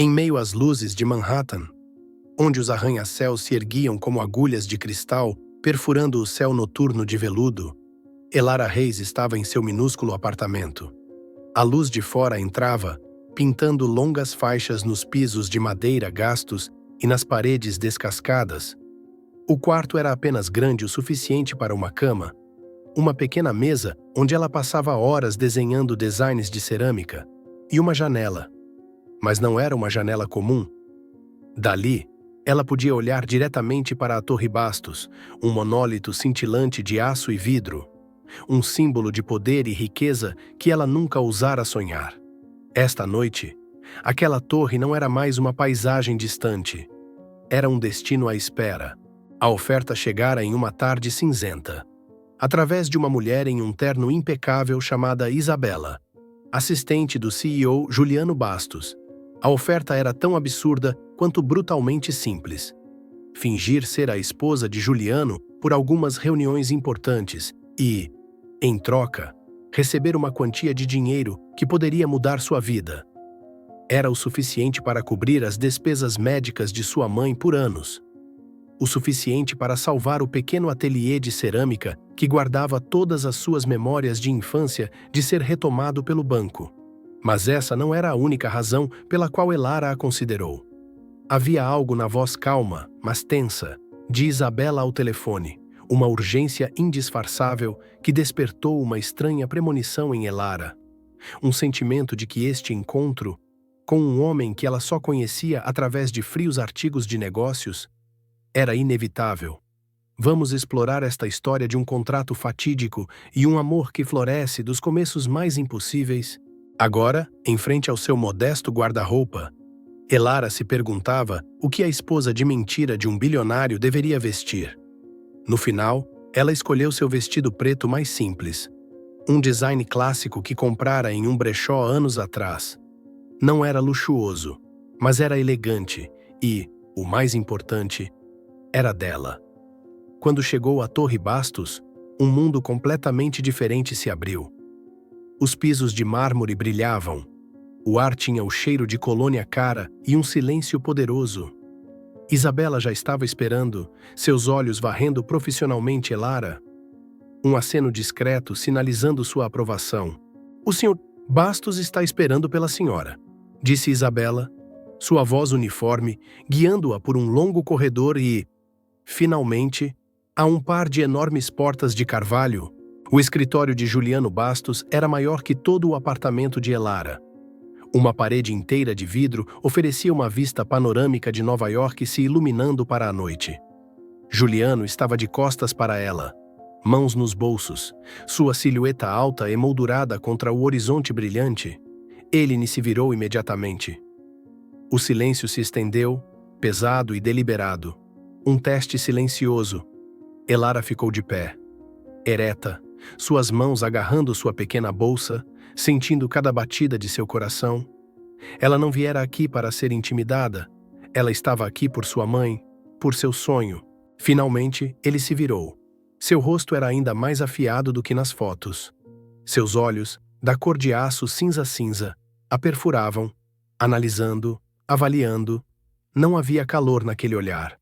Em meio às luzes de Manhattan, onde os arranha-céus se erguiam como agulhas de cristal, perfurando o céu noturno de veludo, Elara Reis estava em seu minúsculo apartamento. A luz de fora entrava, pintando longas faixas nos pisos de madeira gastos e nas paredes descascadas. O quarto era apenas grande o suficiente para uma cama, uma pequena mesa onde ela passava horas desenhando designs de cerâmica, e uma janela. Mas não era uma janela comum. Dali, ela podia olhar diretamente para a Torre Bastos, um monólito cintilante de aço e vidro, um símbolo de poder e riqueza que ela nunca ousara sonhar. Esta noite, aquela torre não era mais uma paisagem distante. Era um destino à espera. A oferta chegara em uma tarde cinzenta, através de uma mulher em um terno impecável chamada Isabela, assistente do CEO Juliano Bastos. A oferta era tão absurda quanto brutalmente simples. Fingir ser a esposa de Juliano por algumas reuniões importantes e, em troca, receber uma quantia de dinheiro que poderia mudar sua vida. Era o suficiente para cobrir as despesas médicas de sua mãe por anos. O suficiente para salvar o pequeno ateliê de cerâmica que guardava todas as suas memórias de infância de ser retomado pelo banco. Mas essa não era a única razão pela qual Elara a considerou. Havia algo na voz calma, mas tensa, de Isabela ao telefone, uma urgência indisfarçável que despertou uma estranha premonição em Elara. Um sentimento de que este encontro, com um homem que ela só conhecia através de frios artigos de negócios, era inevitável. Vamos explorar esta história de um contrato fatídico e um amor que floresce dos começos mais impossíveis. Agora, em frente ao seu modesto guarda-roupa, Elara se perguntava o que a esposa de mentira de um bilionário deveria vestir. No final, ela escolheu seu vestido preto mais simples, um design clássico que comprara em um brechó anos atrás. Não era luxuoso, mas era elegante e, o mais importante, era dela. Quando chegou à Torre Bastos, um mundo completamente diferente se abriu. Os pisos de mármore brilhavam, o ar tinha o cheiro de colônia cara e um silêncio poderoso. Isabela já estava esperando, seus olhos varrendo profissionalmente Elara. Um aceno discreto sinalizando sua aprovação. "O senhor Bastos está esperando pela senhora", disse Isabela, sua voz uniforme, guiando-a por um longo corredor e, finalmente, a um par de enormes portas de carvalho. O escritório de Juliano Bastos era maior que todo o apartamento de Elara. Uma parede inteira de vidro oferecia uma vista panorâmica de Nova York se iluminando para a noite. Juliano estava de costas para ela, mãos nos bolsos, sua silhueta alta emoldurada contra o horizonte brilhante. Ele se virou imediatamente. O silêncio se estendeu, pesado e deliberado. Um teste silencioso. Elara ficou de pé, ereta, suas mãos agarrando sua pequena bolsa, sentindo cada batida de seu coração. Ela não viera aqui para ser intimidada. Ela estava aqui por sua mãe, por seu sonho. Finalmente, ele se virou. Seu rosto era ainda mais afiado do que nas fotos. Seus olhos, da cor de aço cinza-cinza, a perfuravam, analisando, avaliando. Não havia calor naquele olhar.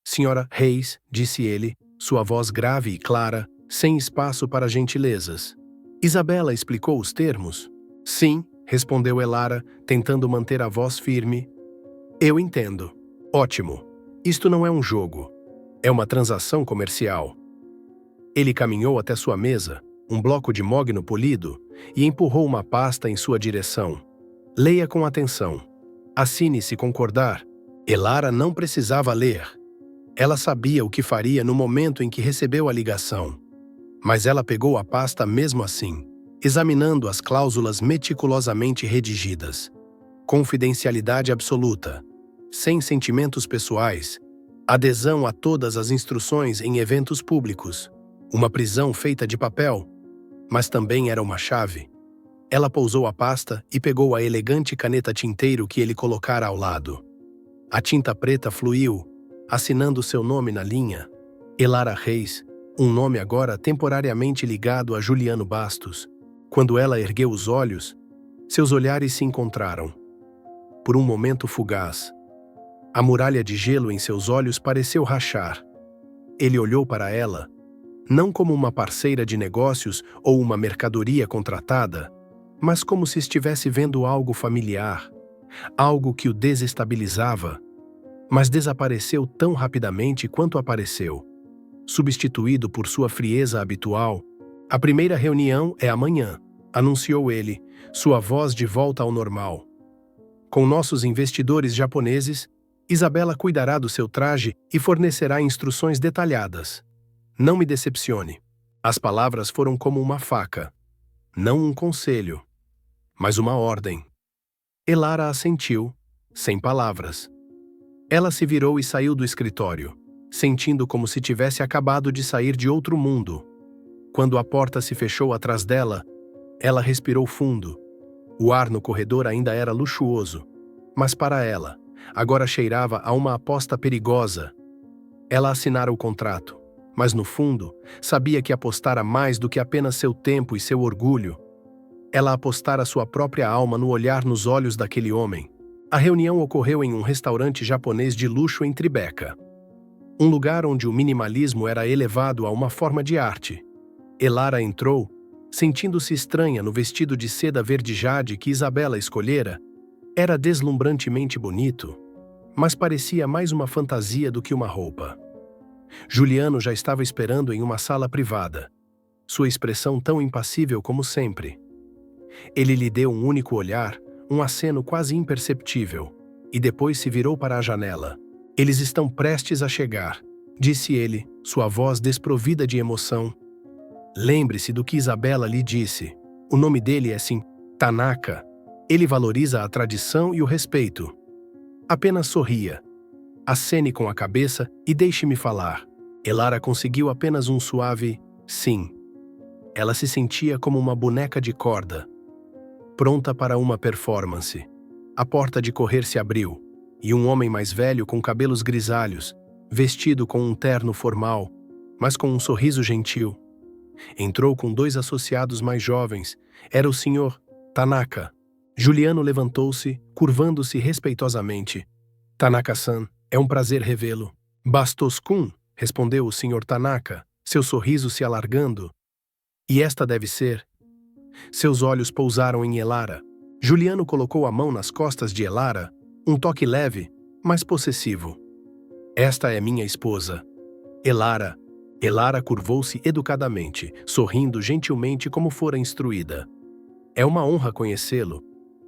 "Senhora Reis", disse ele, sua voz grave e clara, sem espaço para gentilezas. Isabela explicou os termos. "Sim", respondeu Elara, tentando manter a voz firme. "Eu entendo. Ótimo. Isto não é um jogo. É uma transação comercial." Ele caminhou até sua mesa, um bloco de mogno polido, e empurrou uma pasta em sua direção. "Leia com atenção. Assine se concordar." Elara não precisava ler. Ela sabia o que faria no momento em que recebeu a ligação. Mas ela pegou a pasta mesmo assim, examinando as cláusulas meticulosamente redigidas. Confidencialidade absoluta, sem sentimentos pessoais, adesão a todas as instruções em eventos públicos, uma prisão feita de papel, mas também era uma chave. Ela pousou a pasta e pegou a elegante caneta tinteiro que ele colocara ao lado. A tinta preta fluiu, assinando seu nome na linha. Elara Reis, um nome agora temporariamente ligado a Juliano Bastos. Quando ela ergueu os olhos, seus olhares se encontraram. por um momento fugaz. A muralha de gelo em seus olhos pareceu rachar. Ele olhou para ela, não como uma parceira de negócios ou uma mercadoria contratada, mas como se estivesse vendo algo familiar, algo que o desestabilizava, mas desapareceu tão rapidamente quanto apareceu, substituído por sua frieza habitual. A primeira reunião é amanhã, anunciou ele, sua voz de volta ao normal. Com nossos investidores japoneses, Isabela cuidará do seu traje e fornecerá instruções detalhadas. Não me decepcione. As palavras foram como uma faca. Não um conselho, mas uma ordem. Elara assentiu, sem palavras. Ela se virou e saiu do escritório, sentindo como se tivesse acabado de sair de outro mundo. Quando a porta se fechou atrás dela, ela respirou fundo. O ar no corredor ainda era luxuoso, mas para ela, agora cheirava a uma aposta perigosa. Ela assinara o contrato, mas no fundo, sabia que apostara mais do que apenas seu tempo e seu orgulho. Ela apostara sua própria alma no olhar nos olhos daquele homem. A reunião ocorreu em um restaurante japonês de luxo em Tribeca. Um lugar onde o minimalismo era elevado a uma forma de arte. Elara entrou, sentindo-se estranha no vestido de seda verde jade que Isabela escolhera. Era deslumbrantemente bonito, mas parecia mais uma fantasia do que uma roupa. Juliano já estava esperando em uma sala privada, sua expressão tão impassível como sempre. Ele lhe deu um único olhar, um aceno quase imperceptível, e depois se virou para a janela. Eles estão prestes a chegar, disse ele, sua voz desprovida de emoção. Lembre-se do que Isabela lhe disse. O nome dele é sim, Tanaka. Ele valoriza a tradição e o respeito. Apenas sorria. Acene com a cabeça e deixe-me falar. Elara conseguiu apenas um suave sim. Ela se sentia como uma boneca de corda, pronta para uma performance. A porta de correr se abriu, e um homem mais velho com cabelos grisalhos, vestido com um terno formal, mas com um sorriso gentil, entrou com dois associados mais jovens. Era o Sr. Tanaka. Juliano levantou-se, curvando-se respeitosamente. Tanaka-san, é um prazer revê-lo. Bastos-kun, respondeu o Sr. Tanaka, seu sorriso se alargando. E esta deve ser. Seus olhos pousaram em Elara. Juliano colocou a mão nas costas de Elara, um toque leve, mas possessivo. Esta é minha esposa. Elara. Elara curvou-se educadamente, sorrindo gentilmente como fora instruída. É uma honra conhecê-lo,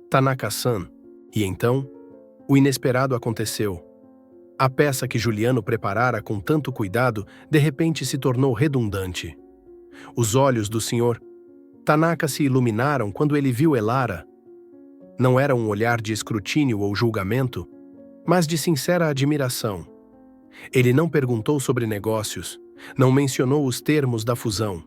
Tanaka-san. E então, o inesperado aconteceu. A peça que Juliano preparara com tanto cuidado, de repente se tornou redundante. Os olhos do Sr. Tanaka se iluminaram quando ele viu Elara. Não era um olhar de escrutínio ou julgamento, mas de sincera admiração. Ele não perguntou sobre negócios, não mencionou os termos da fusão.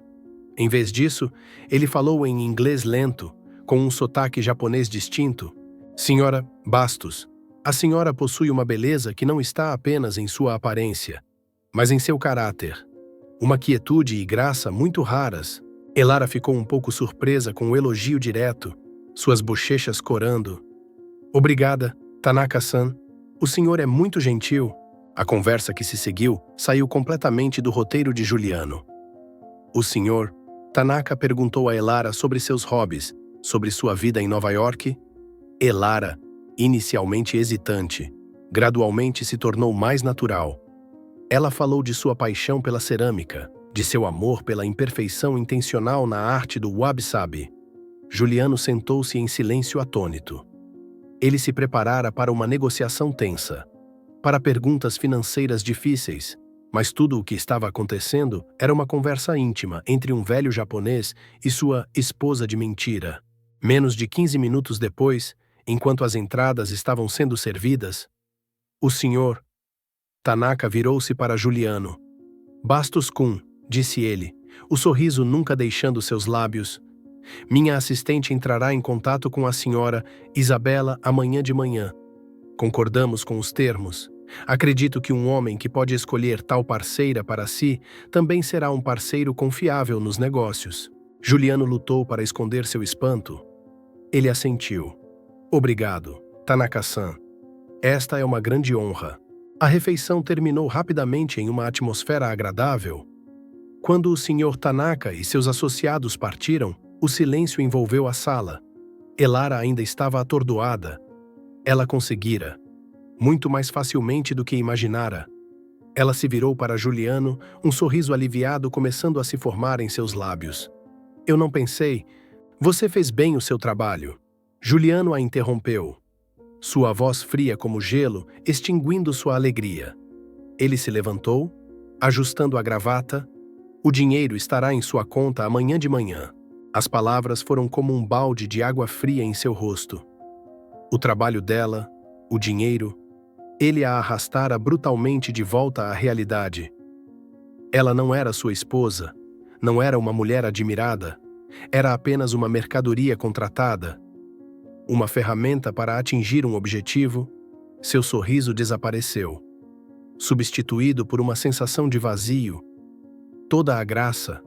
Em vez disso, ele falou em inglês lento, com um sotaque japonês distinto. Senhora Bastos, a senhora possui uma beleza que não está apenas em sua aparência, mas em seu caráter. Uma quietude e graça muito raras. Elara ficou um pouco surpresa com o elogio direto, suas bochechas corando. Obrigada, Tanaka-san. O senhor é muito gentil. A conversa que se seguiu saiu completamente do roteiro de Juliano. O senhor Tanaka perguntou a Elara sobre seus hobbies, sobre sua vida em Nova York. Elara, inicialmente hesitante, gradualmente se tornou mais natural. Ela falou de sua paixão pela cerâmica, de seu amor pela imperfeição intencional na arte do wabi-sabi. Juliano sentou-se em silêncio atônito. Ele se preparara para uma negociação tensa, para perguntas financeiras difíceis, mas tudo o que estava acontecendo era uma conversa íntima entre um velho japonês e sua esposa de mentira. Menos de 15 minutos depois, enquanto as entradas estavam sendo servidas, o Sr. Tanaka virou-se para Juliano. Bastos-kun, disse ele, o sorriso nunca deixando seus lábios. Minha assistente entrará em contato com a senhora Isabela amanhã de manhã. Concordamos com os termos. Acredito que um homem que pode escolher tal parceira para si também será um parceiro confiável nos negócios. Juliano lutou para esconder seu espanto. Ele assentiu. Obrigado. Tanaka-san, esta é uma grande honra. A refeição terminou rapidamente em uma atmosfera agradável. Quando o Sr. Tanaka e seus associados partiram, o silêncio envolveu a sala. Elara ainda estava atordoada. Ela conseguira, muito mais facilmente do que imaginara. Ela se virou para Juliano, um sorriso aliviado começando a se formar em seus lábios. Eu não pensei. Você fez bem o seu trabalho. Juliano a interrompeu. Sua voz fria como gelo, extinguindo sua alegria. Ele se levantou, ajustando a gravata. O dinheiro estará em sua conta amanhã de manhã. As palavras foram como um balde de água fria em seu rosto. O trabalho dela, o dinheiro, ele a arrastara brutalmente de volta à realidade. Ela não era sua esposa, não era uma mulher admirada, era apenas uma mercadoria contratada. Uma ferramenta para atingir um objetivo. Seu sorriso desapareceu, substituído por uma sensação de vazio. Toda a graça,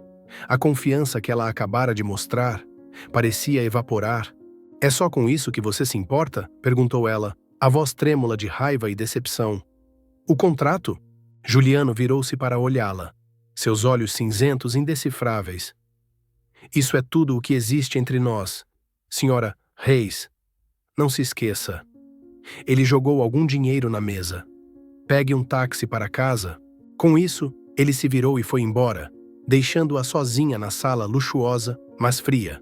a confiança que ela acabara de mostrar, parecia evaporar. É só com isso que você se importa? Perguntou ela, a voz trêmula de raiva e decepção. O contrato? Juliano virou-se para olhá-la, seus olhos cinzentos indecifráveis. Isso é tudo o que existe entre nós, Sra. Reis. Não se esqueça. Ele jogou algum dinheiro na mesa. Pegue um táxi para casa. Com isso, ele se virou e foi embora, deixando-a sozinha na sala luxuosa, mas fria.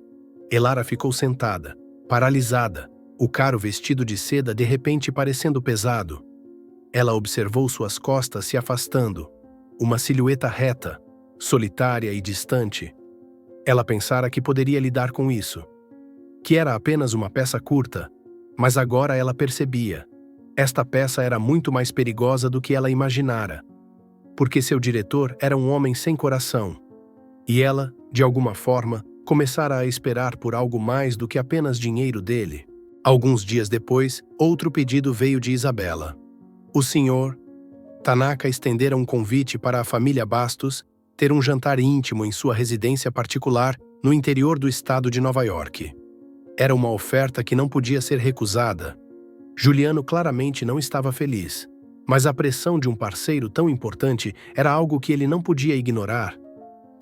Elara ficou sentada, paralisada, o caro vestido de seda de repente parecendo pesado. Ela observou suas costas se afastando, uma silhueta reta, solitária e distante. Ela pensara que poderia lidar com isso, que era apenas uma peça curta, mas agora ela percebia. Esta peça era muito mais perigosa do que ela imaginara, porque seu diretor era um homem sem coração. E ela, de alguma forma, começara a esperar por algo mais do que apenas dinheiro dele. Alguns dias depois, outro pedido veio de Isabela. O Sr. Tanaka estendera um convite para a família Bastos ter um jantar íntimo em sua residência particular no interior do estado de Nova York. Era uma oferta que não podia ser recusada. Juliano claramente não estava feliz, mas a pressão de um parceiro tão importante era algo que ele não podia ignorar.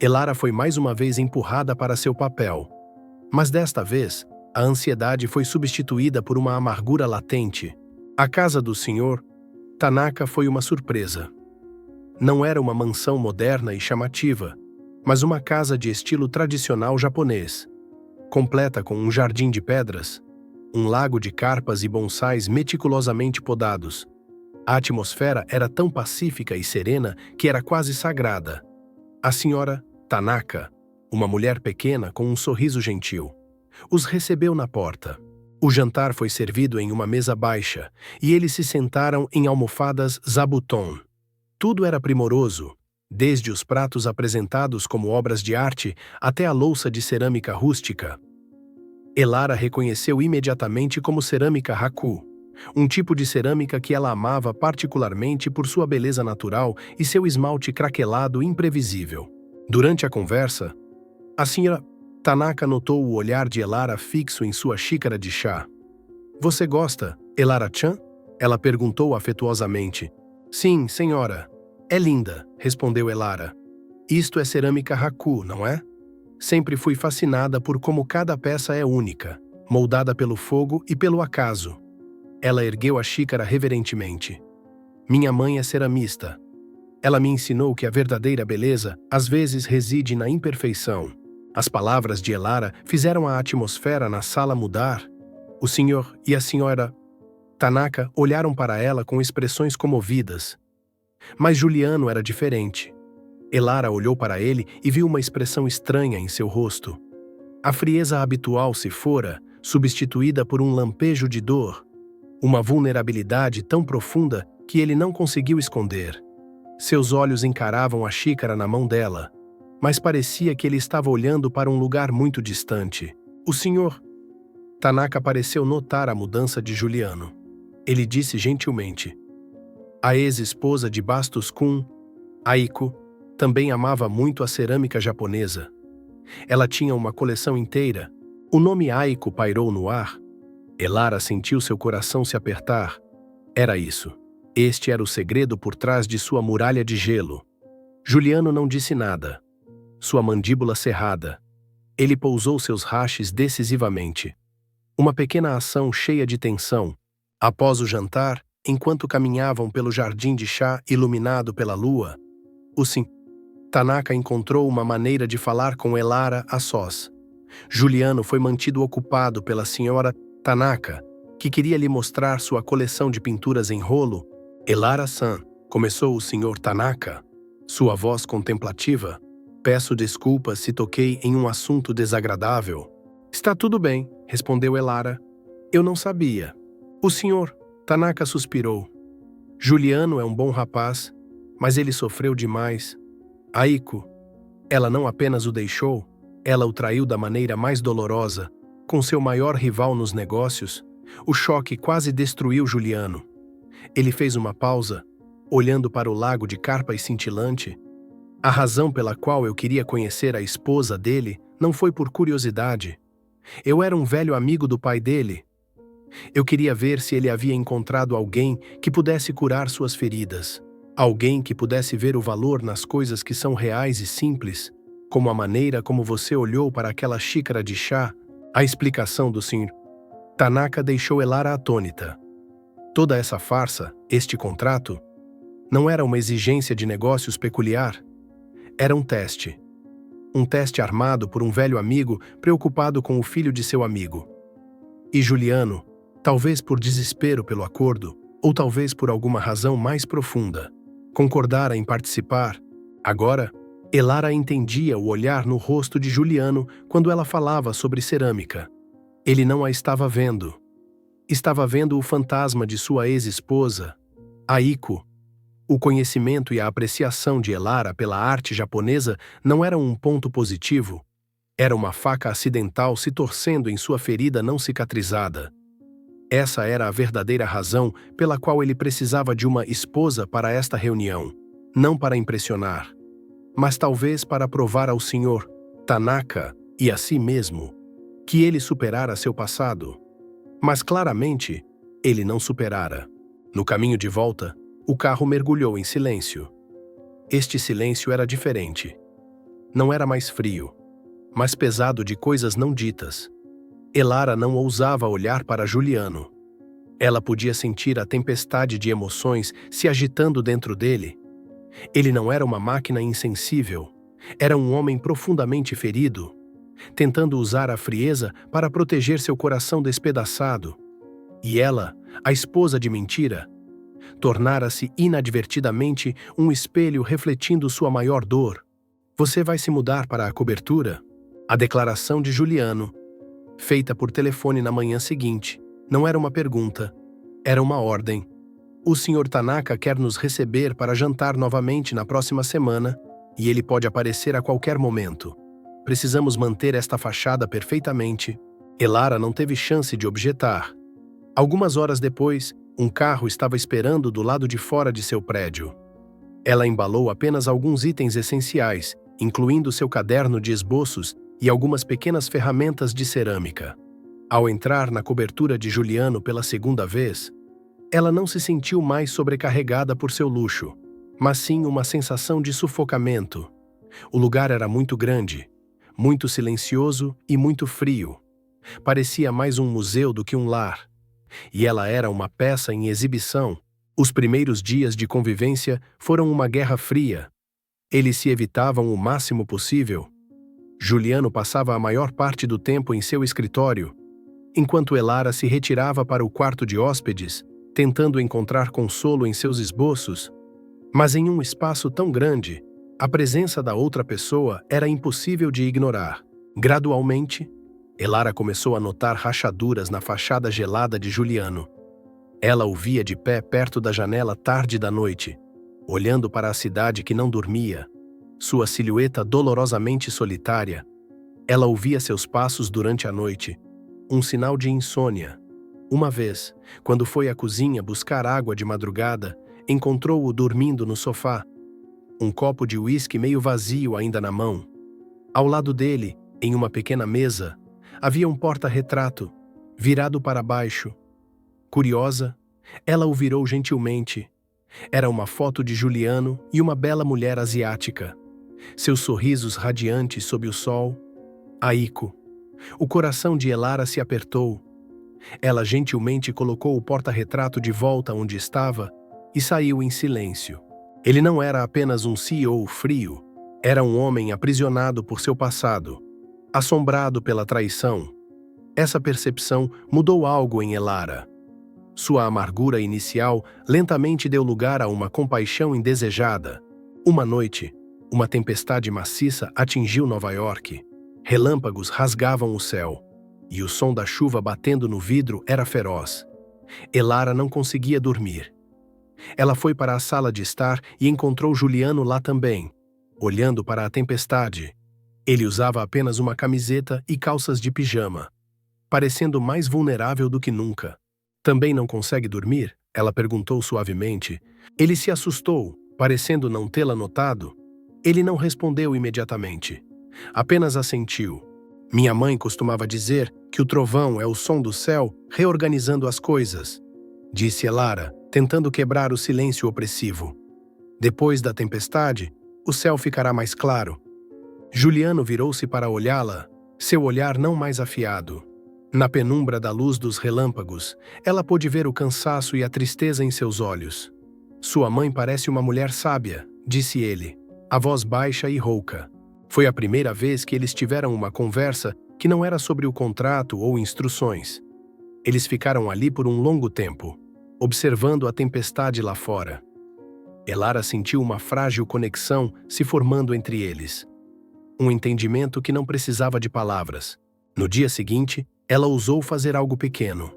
Elara foi mais uma vez empurrada para seu papel. Mas desta vez, a ansiedade foi substituída por uma amargura latente. A casa do Sr. Tanaka foi uma surpresa. Não era uma mansão moderna e chamativa, mas uma casa de estilo tradicional japonês, completa com um jardim de pedras, um lago de carpas e bonsais meticulosamente podados. A atmosfera era tão pacífica e serena que era quase sagrada. A senhora Tanaka, uma mulher pequena com um sorriso gentil, os recebeu na porta. O jantar foi servido em uma mesa baixa e eles se sentaram em almofadas zabuton. Tudo era primoroso, desde os pratos apresentados como obras de arte até a louça de cerâmica rústica. Elara reconheceu imediatamente como cerâmica Haku, um tipo de cerâmica que ela amava particularmente por sua beleza natural e seu esmalte craquelado imprevisível. Durante a conversa, a senhora Tanaka notou o olhar de Elara fixo em sua xícara de chá. Você gosta, Elara-chan? Ela perguntou afetuosamente. Sim, senhora. É linda, respondeu Elara. Isto é cerâmica Haku, não é? Sempre fui fascinada por como cada peça é única, moldada pelo fogo e pelo acaso. Ela ergueu a xícara reverentemente. Minha mãe é ceramista. Ela me ensinou que a verdadeira beleza às vezes reside na imperfeição. As palavras de Elara fizeram a atmosfera na sala mudar. O senhor e a senhora Tanaka olharam para ela com expressões comovidas. Mas Juliano era diferente. Elara olhou para ele e viu uma expressão estranha em seu rosto. A frieza habitual se fora, substituída por um lampejo de dor, uma vulnerabilidade tão profunda que ele não conseguiu esconder. Seus olhos encaravam a xícara na mão dela, mas parecia que ele estava olhando para um lugar muito distante. O senhor Tanaka pareceu notar a mudança de Juliano. Ele disse gentilmente. A ex-esposa de Bastos-kun, Aiko, também amava muito a cerâmica japonesa. Ela tinha uma coleção inteira. O nome Aiko pairou no ar. Elara sentiu seu coração se apertar. Era isso. Este era o segredo por trás de sua muralha de gelo. Juliano não disse nada. Sua mandíbula cerrada. Ele pousou seus rachis decisivamente. Uma pequena ação cheia de tensão. Após o jantar, enquanto caminhavam pelo jardim de chá iluminado pela lua, o Sr. Tanaka encontrou uma maneira de falar com Elara a sós. Juliano foi mantido ocupado pela senhora Tanaka, que queria lhe mostrar sua coleção de pinturas em rolo. Elara-san, começou o Sr. Tanaka, sua voz contemplativa. Peço desculpas se toquei em um assunto desagradável. Está tudo bem, respondeu Elara. Eu não sabia. O Sr. Tanaka suspirou. Juliano é um bom rapaz, mas ele sofreu demais. Aiko, ela não apenas o deixou, ela o traiu da maneira mais dolorosa, com seu maior rival nos negócios. O choque quase destruiu Juliano. Ele fez uma pausa, olhando para o lago de carpa cintilante. A razão pela qual eu queria conhecer a esposa dele não foi por curiosidade. Eu era um velho amigo do pai dele. Eu queria ver se ele havia encontrado alguém que pudesse curar suas feridas. Alguém que pudesse ver o valor nas coisas que são reais e simples, como a maneira como você olhou para aquela xícara de chá. A explicação do Sr. Tanaka deixou Elara atônita. Toda essa farsa, este contrato, não era uma exigência de negócios peculiar. Era um teste. Um teste armado por um velho amigo preocupado com o filho de seu amigo. E Juliano, talvez por desespero pelo acordo, ou talvez por alguma razão mais profunda, concordara em participar. Agora, Elara entendia o olhar no rosto de Juliano quando ela falava sobre cerâmica. Ele não a estava vendo. Estava vendo o fantasma de sua ex-esposa, Aiko. O conhecimento e a apreciação de Elara pela arte japonesa não eram um ponto positivo. Era uma faca acidental se torcendo em sua ferida não cicatrizada. Essa era a verdadeira razão pela qual ele precisava de uma esposa para esta reunião. Não para impressionar, mas talvez para provar ao Sr. Tanaka e a si mesmo que ele superara seu passado. Mas claramente, ele não superara. No caminho de volta, o carro mergulhou em silêncio. Este silêncio era diferente. Não era mais frio, mas pesado de coisas não ditas. Elara não ousava olhar para Juliano. Ela podia sentir a tempestade de emoções se agitando dentro dele. Ele não era uma máquina insensível. Era um homem profundamente ferido, tentando usar a frieza para proteger seu coração despedaçado. E ela, a esposa de mentira, tornara-se inadvertidamente um espelho refletindo sua maior dor. Você vai se mudar para a cobertura? A declaração de Juliano, feita por telefone na manhã seguinte, não era uma pergunta, era uma ordem. O Sr. Tanaka quer nos receber para jantar novamente na próxima semana, e ele pode aparecer a qualquer momento. Precisamos manter esta fachada perfeitamente. Elara não teve chance de objetar. Algumas horas depois, um carro estava esperando do lado de fora de seu prédio. Ela embalou apenas alguns itens essenciais, incluindo seu caderno de esboços e algumas pequenas ferramentas de cerâmica. Ao entrar na cobertura de Juliano pela segunda vez, ela não se sentiu mais sobrecarregada por seu luxo, mas sim uma sensação de sufocamento. O lugar era muito grande, muito silencioso e muito frio. Parecia mais um museu do que um lar. E ela era uma peça em exibição. Os primeiros dias de convivência foram uma guerra fria. Eles se evitavam o máximo possível. Juliano passava a maior parte do tempo em seu escritório, enquanto Elara se retirava para o quarto de hóspedes, tentando encontrar consolo em seus esboços. Mas em um espaço tão grande, a presença da outra pessoa era impossível de ignorar. Gradualmente, Elara começou a notar rachaduras na fachada gelada de Juliano. Ela o via de pé perto da janela tarde da noite, olhando para a cidade que não dormia, sua silhueta dolorosamente solitária. Ela ouvia seus passos durante a noite, um sinal de insônia. Uma vez, quando foi à cozinha buscar água de madrugada, encontrou-o dormindo no sofá, um copo de uísque meio vazio ainda na mão. Ao lado dele, em uma pequena mesa, havia um porta-retrato, virado para baixo. Curiosa, ela o virou gentilmente. Era uma foto de Juliano e uma bela mulher asiática. Seus sorrisos radiantes sob o sol. Aiko. O coração de Elara se apertou. Ela gentilmente colocou o porta-retrato de volta onde estava e saiu em silêncio. Ele não era apenas um CEO frio. Era um homem aprisionado por seu passado, assombrado pela traição. Essa percepção mudou algo em Elara. Sua amargura inicial lentamente deu lugar a uma compaixão indesejada. Uma noite, uma tempestade maciça atingiu Nova York. Relâmpagos rasgavam o céu, e o som da chuva batendo no vidro era feroz. Elara não conseguia dormir. Ela foi para a sala de estar e encontrou Juliano lá também, olhando para a tempestade. Ele usava apenas uma camiseta e calças de pijama, parecendo mais vulnerável do que nunca. Também não consegue dormir? Ela perguntou suavemente. Ele se assustou, parecendo não tê-la notado. Ele não respondeu imediatamente. Apenas assentiu. Minha mãe costumava dizer que o trovão é o som do céu reorganizando as coisas, disse Elara, tentando quebrar o silêncio opressivo. Depois da tempestade, o céu ficará mais claro. Juliano virou-se para olhá-la, seu olhar não mais afiado. Na penumbra da luz dos relâmpagos, ela pôde ver o cansaço e a tristeza em seus olhos. Sua mãe parece uma mulher sábia, disse ele, a voz baixa e rouca. Foi a primeira vez que eles tiveram uma conversa que não era sobre o contrato ou instruções. Eles ficaram ali por um longo tempo, observando a tempestade lá fora. Elara sentiu uma frágil conexão se formando entre eles. Um entendimento que não precisava de palavras. No dia seguinte, ela ousou fazer algo pequeno.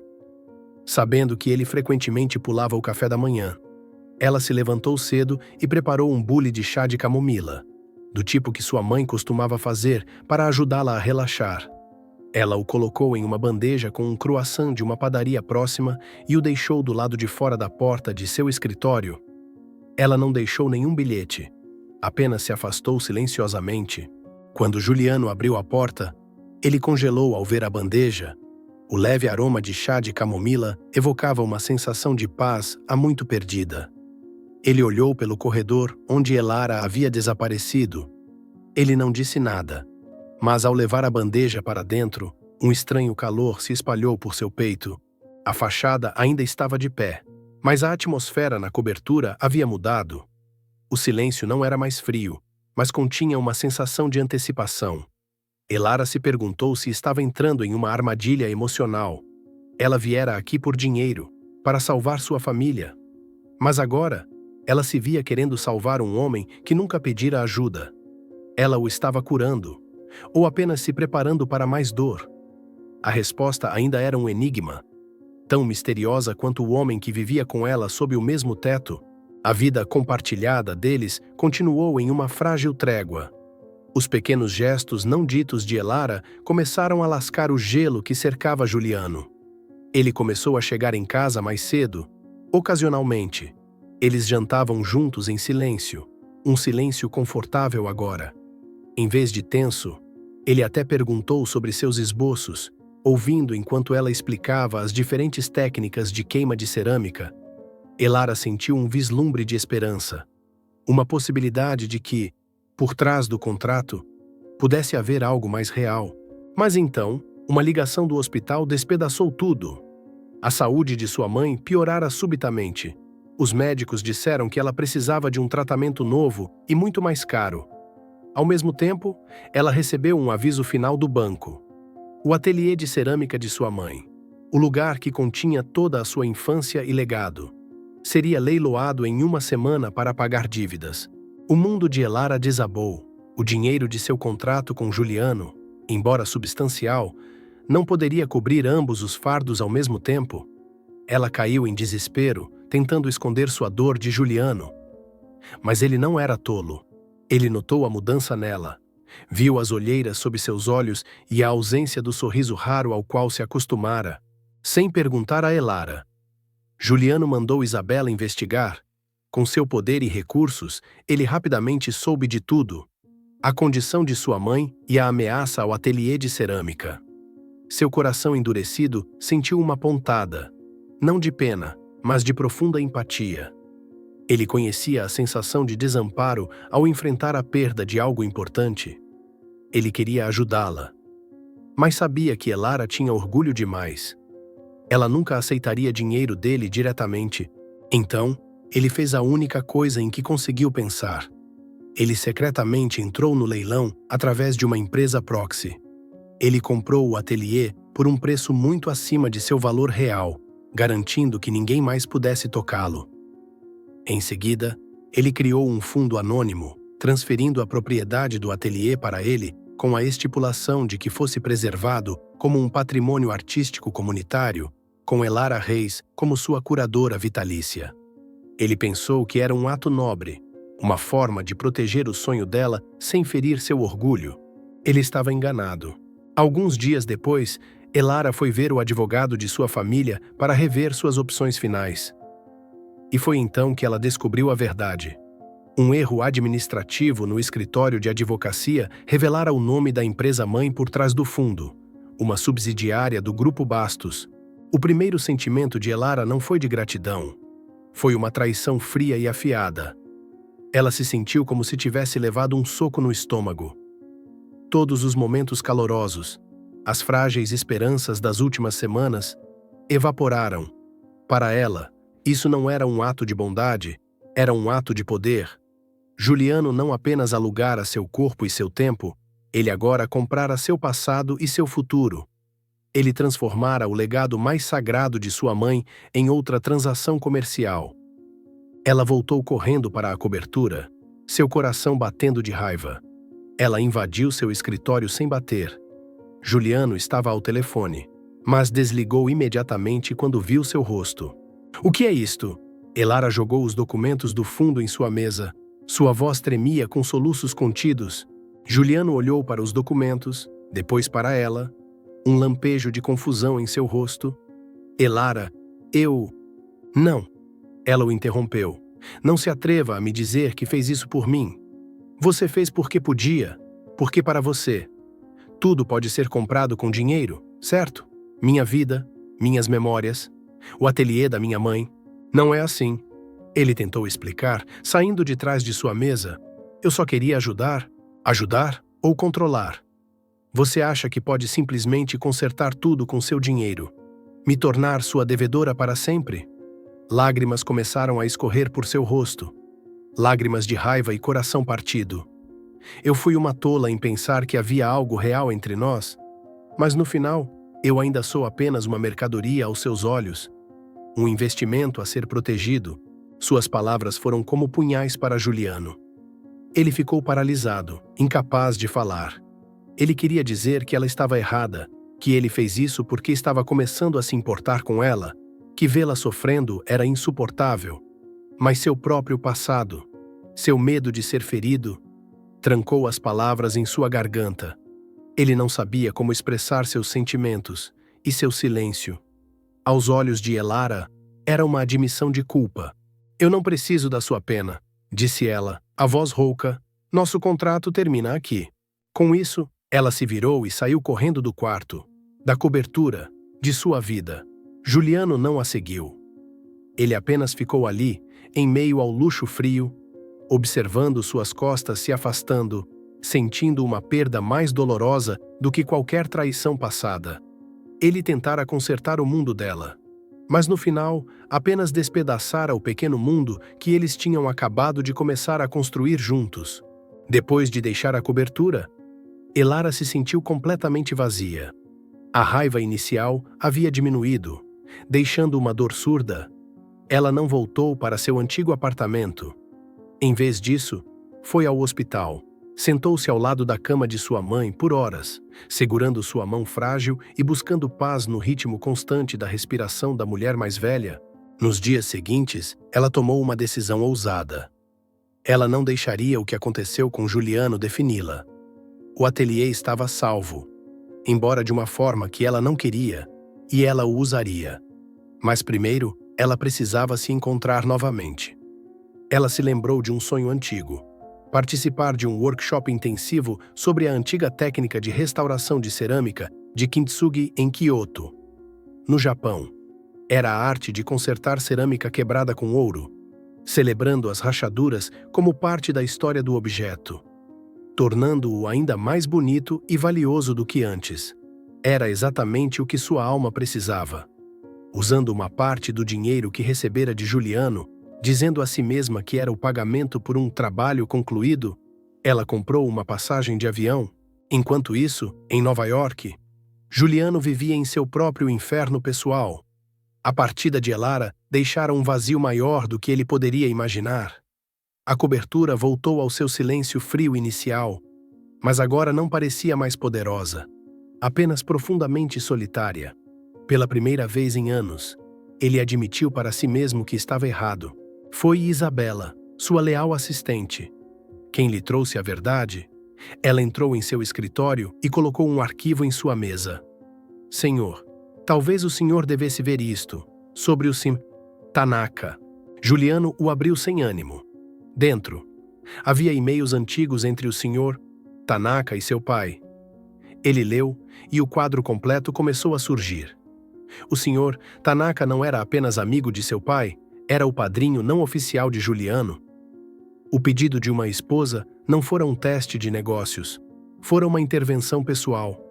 Sabendo que ele frequentemente pulava o café da manhã, ela se levantou cedo e preparou um bule de chá de camomila, do tipo que sua mãe costumava fazer para ajudá-la a relaxar. Ela o colocou em uma bandeja com um croissant de uma padaria próxima e o deixou do lado de fora da porta de seu escritório. Ela não deixou nenhum bilhete, apenas se afastou silenciosamente. Quando Juliano abriu a porta, ele congelou ao ver a bandeja. O leve aroma de chá de camomila evocava uma sensação de paz há muito perdida. Ele olhou pelo corredor onde Elara havia desaparecido. Ele não disse nada, mas ao levar a bandeja para dentro, um estranho calor se espalhou por seu peito. A fachada ainda estava de pé, mas a atmosfera na cobertura havia mudado. O silêncio não era mais frio, mas continha uma sensação de antecipação. Elara se perguntou se estava entrando em uma armadilha emocional. Ela viera aqui por dinheiro, para salvar sua família. Mas agora, ela se via querendo salvar um homem que nunca pedira ajuda. Ela o estava curando, ou apenas se preparando para mais dor. A resposta ainda era um enigma, tão misteriosa quanto o homem que vivia com ela sob o mesmo teto. A vida compartilhada deles continuou em uma frágil trégua. Os pequenos gestos não ditos de Elara começaram a lascar o gelo que cercava Juliano. Ele começou a chegar em casa mais cedo, ocasionalmente. Eles jantavam juntos em silêncio, um silêncio confortável agora. Em vez de tenso, ele até perguntou sobre seus esboços, ouvindo enquanto ela explicava as diferentes técnicas de queima de cerâmica. Elara sentiu um vislumbre de esperança, uma possibilidade de que, por trás do contrato, pudesse haver algo mais real. Mas então, uma ligação do hospital despedaçou tudo. A saúde de sua mãe piorara subitamente. Os médicos disseram que ela precisava de um tratamento novo e muito mais caro. Ao mesmo tempo, ela recebeu um aviso final do banco. O ateliê de cerâmica de sua mãe, o lugar que continha toda a sua infância e legado, seria leiloado em uma semana para pagar dívidas. O mundo de Elara desabou. O dinheiro de seu contrato com Juliano, embora substancial, não poderia cobrir ambos os fardos ao mesmo tempo. Ela caiu em desespero, tentando esconder sua dor de Juliano. Mas ele não era tolo. Ele notou a mudança nela. Viu as olheiras sob seus olhos e a ausência do sorriso raro ao qual se acostumara. Sem perguntar a Elara, Juliano mandou Isabela investigar. Com seu poder e recursos, ele rapidamente soube de tudo. A condição de sua mãe e a ameaça ao ateliê de cerâmica. Seu coração endurecido sentiu uma pontada, não de pena, mas de profunda empatia. Ele conhecia a sensação de desamparo ao enfrentar a perda de algo importante. Ele queria ajudá-la, mas sabia que Elara tinha orgulho demais. Ela nunca aceitaria dinheiro dele diretamente. Então, ele fez a única coisa em que conseguiu pensar. Ele secretamente entrou no leilão através de uma empresa proxy. Ele comprou o ateliê por um preço muito acima de seu valor real, garantindo que ninguém mais pudesse tocá-lo. Em seguida, ele criou um fundo anônimo, transferindo a propriedade do ateliê para ele com a estipulação de que fosse preservado como um patrimônio artístico comunitário, com Elara Reis como sua curadora vitalícia. Ele pensou que era um ato nobre, uma forma de proteger o sonho dela sem ferir seu orgulho. Ele estava enganado. Alguns dias depois, Elara foi ver o advogado de sua família para rever suas opções finais. E foi então que ela descobriu a verdade. Um erro administrativo no escritório de advocacia revelara o nome da empresa-mãe por trás do fundo, uma subsidiária do Grupo Bastos. O primeiro sentimento de Elara não foi de gratidão. Foi uma traição fria e afiada. Ela se sentiu como se tivesse levado um soco no estômago. Todos os momentos calorosos, as frágeis esperanças das últimas semanas, evaporaram. Para ela, isso não era um ato de bondade, era um ato de poder. Juliano não apenas alugara seu corpo e seu tempo, ele agora comprara seu passado e seu futuro. Ele transformara o legado mais sagrado de sua mãe em outra transação comercial. Ela voltou correndo para a cobertura, seu coração batendo de raiva. Ela invadiu seu escritório sem bater. Juliano estava ao telefone, mas desligou imediatamente quando viu seu rosto. "O que é isto?" Elara jogou os documentos do fundo em sua mesa. Sua voz tremia com soluços contidos. Juliano olhou para os documentos, depois para ela. Um lampejo de confusão em seu rosto. "Elara, eu..." "Não." Ela o interrompeu. "Não se atreva a me dizer que fez isso por mim. Você fez porque podia, porque para você. Tudo pode ser comprado com dinheiro, certo? Minha vida, minhas memórias, o ateliê da minha mãe. Não é assim." Ele tentou explicar, saindo de trás de sua mesa. "Eu só queria ajudar. Ajudar ou controlar. Você acha que pode simplesmente consertar tudo com seu dinheiro? Me tornar sua devedora para sempre?" Lágrimas começaram a escorrer por seu rosto. Lágrimas de raiva e coração partido. "Eu fui uma tola em pensar que havia algo real entre nós, mas no final, eu ainda sou apenas uma mercadoria aos seus olhos. Um investimento a ser protegido." Suas palavras foram como punhais para Juliano. Ele ficou paralisado, incapaz de falar. Ele queria dizer que ela estava errada, que ele fez isso porque estava começando a se importar com ela, que vê-la sofrendo era insuportável. Mas seu próprio passado, seu medo de ser ferido, trancou as palavras em sua garganta. Ele não sabia como expressar seus sentimentos e seu silêncio. Aos olhos de Elara, era uma admissão de culpa. "Eu não preciso da sua pena", disse ela, a voz rouca. "Nosso contrato termina aqui." Com isso, ela se virou e saiu correndo do quarto, da cobertura, de sua vida. Juliano não a seguiu. Ele apenas ficou ali, em meio ao luxo frio, observando suas costas se afastando, sentindo uma perda mais dolorosa do que qualquer traição passada. Ele tentara consertar o mundo dela, mas no final, apenas despedaçara o pequeno mundo que eles tinham acabado de começar a construir juntos. Depois de deixar a cobertura, Elara se sentiu completamente vazia. A raiva inicial havia diminuído, deixando uma dor surda. Ela não voltou para seu antigo apartamento. Em vez disso, foi ao hospital. Sentou-se ao lado da cama de sua mãe por horas, segurando sua mão frágil e buscando paz no ritmo constante da respiração da mulher mais velha. Nos dias seguintes, ela tomou uma decisão ousada. Ela não deixaria o que aconteceu com Juliano defini-la. O ateliê estava salvo, embora de uma forma que ela não queria, e ela o usaria. Mas primeiro, ela precisava se encontrar novamente. Ela se lembrou de um sonho antigo: participar de um workshop intensivo sobre a antiga técnica de restauração de cerâmica de Kintsugi em Kyoto, no Japão. Era a arte de consertar cerâmica quebrada com ouro, celebrando as rachaduras como parte da história do objeto, tornando-o ainda mais bonito e valioso do que antes. Era exatamente o que sua alma precisava. Usando uma parte do dinheiro que recebera de Juliano, dizendo a si mesma que era o pagamento por um trabalho concluído, ela comprou uma passagem de avião. Enquanto isso, em Nova York, Juliano vivia em seu próprio inferno pessoal. A partida de Elara deixara um vazio maior do que ele poderia imaginar. A cobertura voltou ao seu silêncio frio inicial, mas agora não parecia mais poderosa, apenas profundamente solitária. Pela primeira vez em anos, ele admitiu para si mesmo que estava errado. Foi Isabela, sua leal assistente, quem lhe trouxe a verdade. Ela entrou em seu escritório e colocou um arquivo em sua mesa. Senhor, talvez o senhor devesse ver isto, sobre o Sim. Tanaka. Juliano o abriu sem ânimo. Dentro, havia e-mails antigos entre o senhor Tanaka e seu pai. Ele leu e o quadro completo começou a surgir. O senhor Tanaka não era apenas amigo de seu pai, era o padrinho não oficial de Juliano. O pedido de uma esposa não fora um teste de negócios, fora uma intervenção pessoal.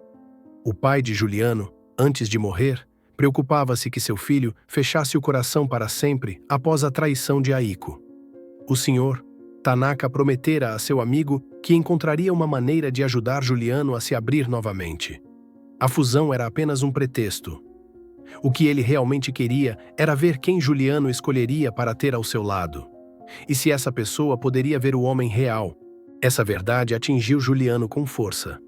O pai de Juliano, antes de morrer, preocupava-se que seu filho fechasse o coração para sempre após a traição de Aiko. O senhor Tanaka prometera a seu amigo que encontraria uma maneira de ajudar Juliano a se abrir novamente. A fusão era apenas um pretexto. O que ele realmente queria era ver quem Juliano escolheria para ter ao seu lado. E se essa pessoa poderia ver o homem real. Essa verdade atingiu Juliano com força.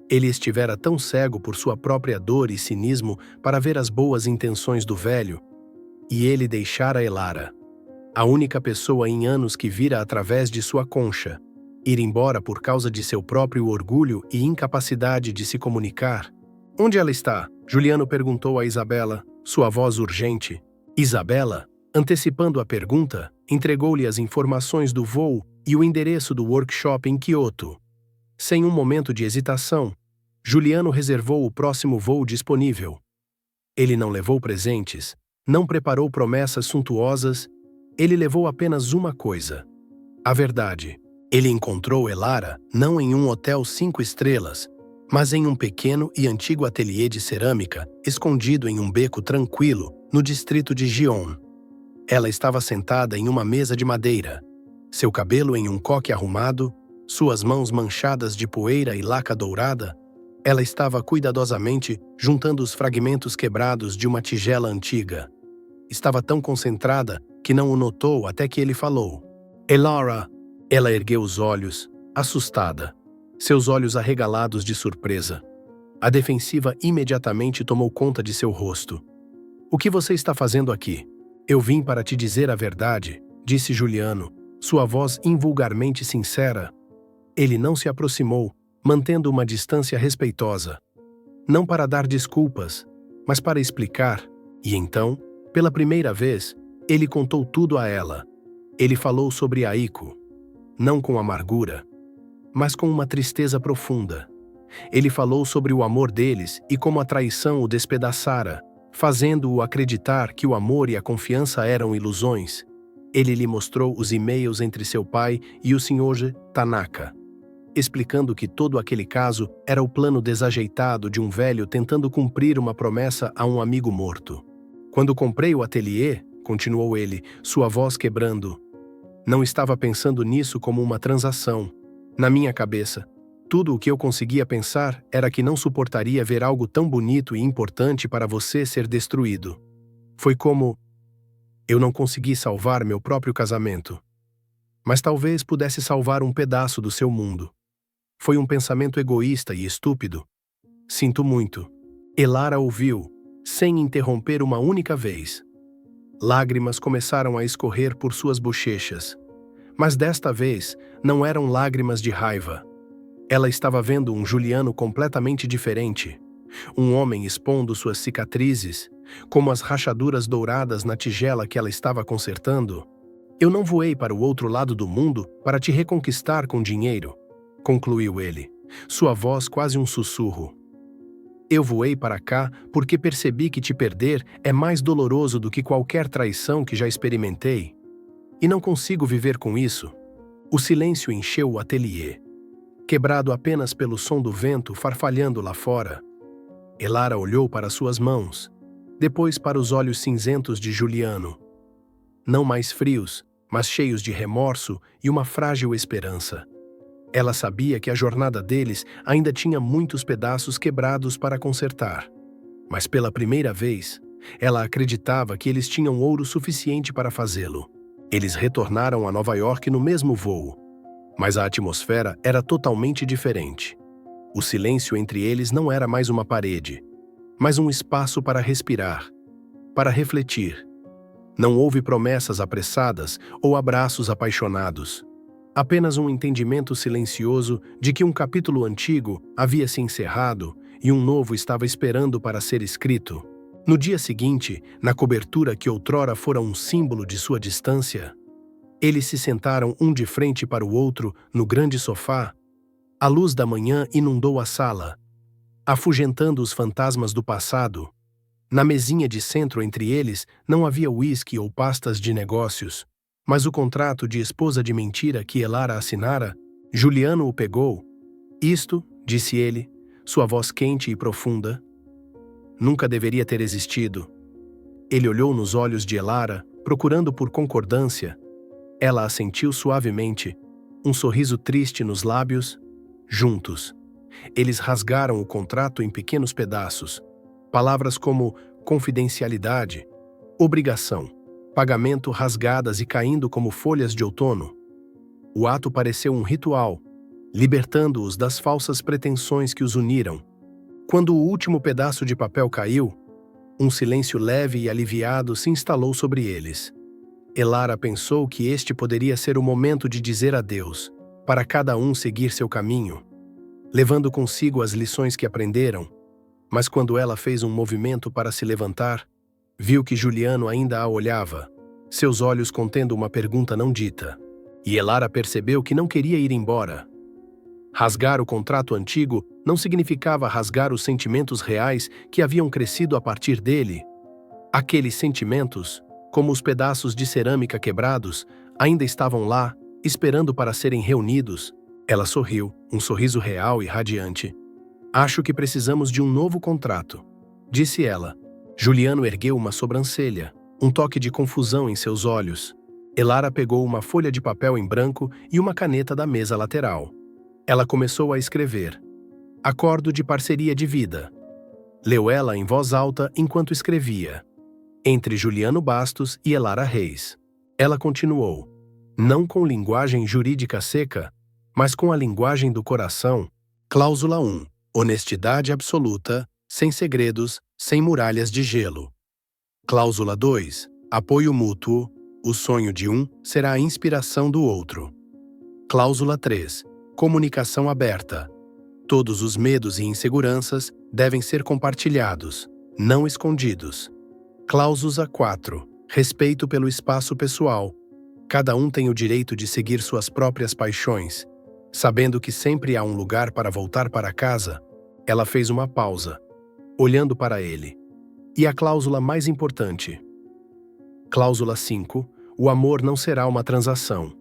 Ele estivera tão cego por sua própria dor e cinismo para ver as boas intenções do velho, e ele deixara Elara, a única pessoa em anos que vira através de sua concha, ir embora por causa de seu próprio orgulho e incapacidade de se comunicar. Onde ela está? Juliano perguntou a Isabela, sua voz urgente. Isabela, antecipando a pergunta, entregou-lhe as informações do voo e o endereço do workshop em Kyoto. Sem um momento de hesitação, Juliano reservou o próximo voo disponível. Ele não levou presentes, não preparou promessas suntuosas, ele levou apenas uma coisa: a verdade. Ele encontrou Elara não em um hotel 5 estrelas, mas em um pequeno e antigo ateliê de cerâmica, escondido em um beco tranquilo, no distrito de Gion. Ela estava sentada em uma mesa de madeira, seu cabelo em um coque arrumado, suas mãos manchadas de poeira e laca dourada. Ela estava cuidadosamente juntando os fragmentos quebrados de uma tigela antiga. Estava tão concentrada que não o notou até que ele falou. Elara! Ela ergueu os olhos, assustada, seus olhos arregalados de surpresa. A defensiva imediatamente tomou conta de seu rosto. O que você está fazendo aqui? Eu vim para te dizer a verdade, disse Juliano, sua voz invulgarmente sincera. Ele não se aproximou, mantendo uma distância respeitosa. Não para dar desculpas, mas para explicar. E então, pela primeira vez, ele contou tudo a ela. Ele falou sobre Aiko. Não com amargura, mas com uma tristeza profunda. Ele falou sobre o amor deles e como a traição o despedaçara, fazendo-o acreditar que o amor e a confiança eram ilusões. Ele lhe mostrou os e-mails entre seu pai e o Sr. Tanaka, explicando que todo aquele caso era o plano desajeitado de um velho tentando cumprir uma promessa a um amigo morto. Quando comprei o ateliê, continuou ele, sua voz quebrando, não estava pensando nisso como uma transação. Na minha cabeça, tudo o que eu conseguia pensar era que não suportaria ver algo tão bonito e importante para você ser destruído. Foi como... Eu não consegui salvar meu próprio casamento. Mas talvez pudesse salvar um pedaço do seu mundo. Foi um pensamento egoísta e estúpido. Sinto muito. Elara ouviu, sem interromper uma única vez. Lágrimas começaram a escorrer por suas bochechas. Mas desta vez, não eram lágrimas de raiva. Ela estava vendo um Juliano completamente diferente. Um homem expondo suas cicatrizes, como as rachaduras douradas na tigela que ela estava consertando. Eu não voei para o outro lado do mundo para te reconquistar com dinheiro, concluiu ele, sua voz quase um sussurro. Eu voei para cá porque percebi que te perder é mais doloroso do que qualquer traição que já experimentei. E não consigo viver com isso. O silêncio encheu o ateliê, quebrado apenas pelo som do vento farfalhando lá fora. Elara olhou para suas mãos, depois para os olhos cinzentos de Juliano. Não mais frios, mas cheios de remorso e uma frágil esperança. Ela sabia que a jornada deles ainda tinha muitos pedaços quebrados para consertar. Mas pela primeira vez, ela acreditava que eles tinham ouro suficiente para fazê-lo. Eles retornaram a Nova York no mesmo voo. Mas a atmosfera era totalmente diferente. O silêncio entre eles não era mais uma parede, mas um espaço para respirar, para refletir. Não houve promessas apressadas ou abraços apaixonados. Apenas um entendimento silencioso de que um capítulo antigo havia se encerrado e um novo estava esperando para ser escrito. No dia seguinte, na cobertura que outrora fora um símbolo de sua distância, eles se sentaram um de frente para o outro no grande sofá. A luz da manhã inundou a sala, afugentando os fantasmas do passado. Na mesinha de centro entre eles não havia uísque ou pastas de negócios, mas o contrato de esposa de mentira que Elara assinara. Juliano o pegou. Isto, disse ele, sua voz quente e profunda, nunca deveria ter existido. Ele olhou nos olhos de Elara, procurando por concordância. Ela assentiu suavemente, um sorriso triste nos lábios. Juntos, eles rasgaram o contrato em pequenos pedaços. Palavras como confidencialidade, obrigação, pagamento rasgadas e caindo como folhas de outono. O ato pareceu um ritual, libertando-os das falsas pretensões que os uniram. Quando o último pedaço de papel caiu, um silêncio leve e aliviado se instalou sobre eles. Elara pensou que este poderia ser o momento de dizer adeus, para cada um seguir seu caminho, levando consigo as lições que aprenderam. Mas quando ela fez um movimento para se levantar, viu que Juliano ainda a olhava, seus olhos contendo uma pergunta não dita. E Elara percebeu que não queria ir embora. Rasgar o contrato antigo não significava rasgar os sentimentos reais que haviam crescido a partir dele. Aqueles sentimentos, como os pedaços de cerâmica quebrados, ainda estavam lá, esperando para serem reunidos. Ela sorriu, um sorriso real e radiante. Acho que precisamos de um novo contrato, disse ela. Juliano ergueu uma sobrancelha, um toque de confusão em seus olhos. Elara pegou uma folha de papel em branco e uma caneta da mesa lateral. Ela começou a escrever. Acordo de parceria de vida. Leu ela em voz alta enquanto escrevia. Entre Juliano Bastos e Elara Reis. Ela continuou. Não com linguagem jurídica seca, mas com a linguagem do coração. Cláusula 1. Honestidade absoluta, sem segredos, sem muralhas de gelo. Cláusula 2. Apoio mútuo. O sonho de um será a inspiração do outro. Cláusula 3. Comunicação aberta. Todos os medos e inseguranças devem ser compartilhados, não escondidos. Cláusula 4. Respeito pelo espaço pessoal. Cada um tem o direito de seguir suas próprias paixões, sabendo que sempre há um lugar para voltar para casa. Ela fez uma pausa, olhando para ele. E a cláusula mais importante. Cláusula 5. O amor não será uma transação,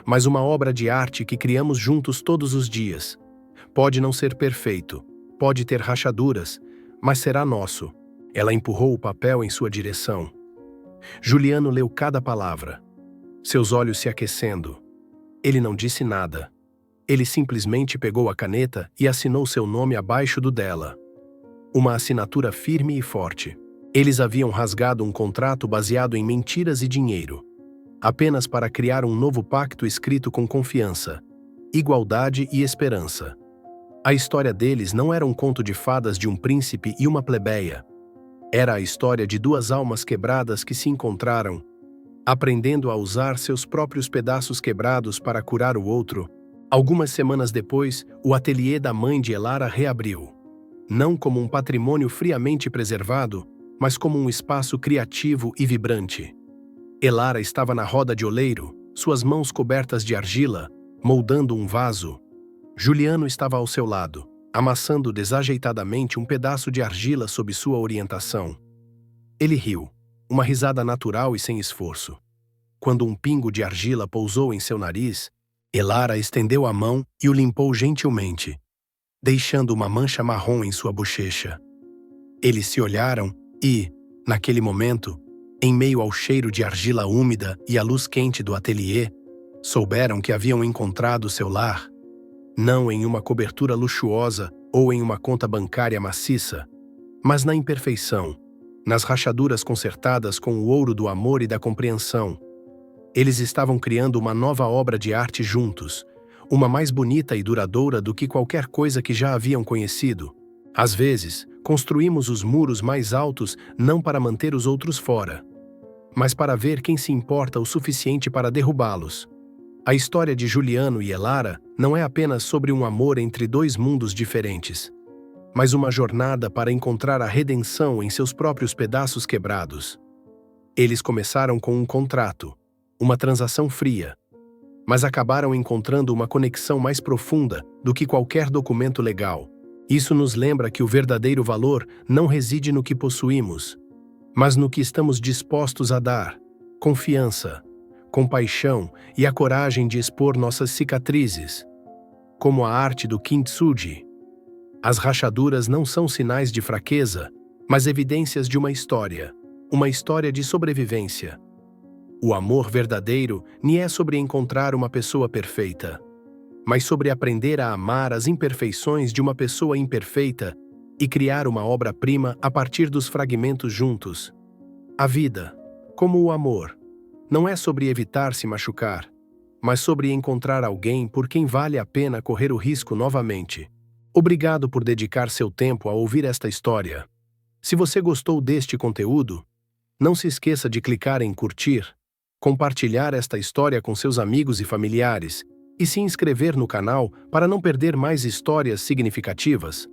mas uma obra de arte que criamos juntos todos os dias. Pode não ser perfeito, pode ter rachaduras, mas será nosso. Ela empurrou o papel em sua direção. Juliano leu cada palavra, seus olhos se aquecendo. Ele não disse nada. Ele simplesmente pegou a caneta e assinou seu nome abaixo do dela. Uma assinatura firme e forte. Eles haviam rasgado um contrato baseado em mentiras e dinheiro, apenas para criar um novo pacto escrito com confiança, igualdade e esperança. A história deles não era um conto de fadas de um príncipe e uma plebeia. Era a história de duas almas quebradas que se encontraram, aprendendo a usar seus próprios pedaços quebrados para curar o outro. Algumas semanas depois, o ateliê da mãe de Elara reabriu. Não como um patrimônio friamente preservado, mas como um espaço criativo e vibrante. Elara estava na roda de oleiro, suas mãos cobertas de argila, moldando um vaso. Juliano estava ao seu lado, amassando desajeitadamente um pedaço de argila sob sua orientação. Ele riu, uma risada natural e sem esforço. Quando um pingo de argila pousou em seu nariz, Elara estendeu a mão e o limpou gentilmente, deixando uma mancha marrom em sua bochecha. Eles se olharam e, naquele momento, em meio ao cheiro de argila úmida e à luz quente do ateliê, souberam que haviam encontrado seu lar, não em uma cobertura luxuosa ou em uma conta bancária maciça, mas na imperfeição, nas rachaduras consertadas com o ouro do amor e da compreensão. Eles estavam criando uma nova obra de arte juntos, uma mais bonita e duradoura do que qualquer coisa que já haviam conhecido. Às vezes, construímos os muros mais altos não para manter os outros fora, mas para ver quem se importa o suficiente para derrubá-los. A história de Juliano e Elara não é apenas sobre um amor entre dois mundos diferentes, mas uma jornada para encontrar a redenção em seus próprios pedaços quebrados. Eles começaram com um contrato, uma transação fria, mas acabaram encontrando uma conexão mais profunda do que qualquer documento legal. Isso nos lembra que o verdadeiro valor não reside no que possuímos, mas no que estamos dispostos a dar: confiança, compaixão e a coragem de expor nossas cicatrizes. Como a arte do kintsugi, as rachaduras não são sinais de fraqueza, mas evidências de uma história de sobrevivência. O amor verdadeiro nem é sobre encontrar uma pessoa perfeita, mas sobre aprender a amar as imperfeições de uma pessoa imperfeita e criar uma obra-prima a partir dos fragmentos juntos. A vida, como o amor, não é sobre evitar se machucar, mas sobre encontrar alguém por quem vale a pena correr o risco novamente. Obrigado por dedicar seu tempo a ouvir esta história. Se você gostou deste conteúdo, não se esqueça de clicar em curtir, compartilhar esta história com seus amigos e familiares e se inscrever no canal para não perder mais histórias significativas.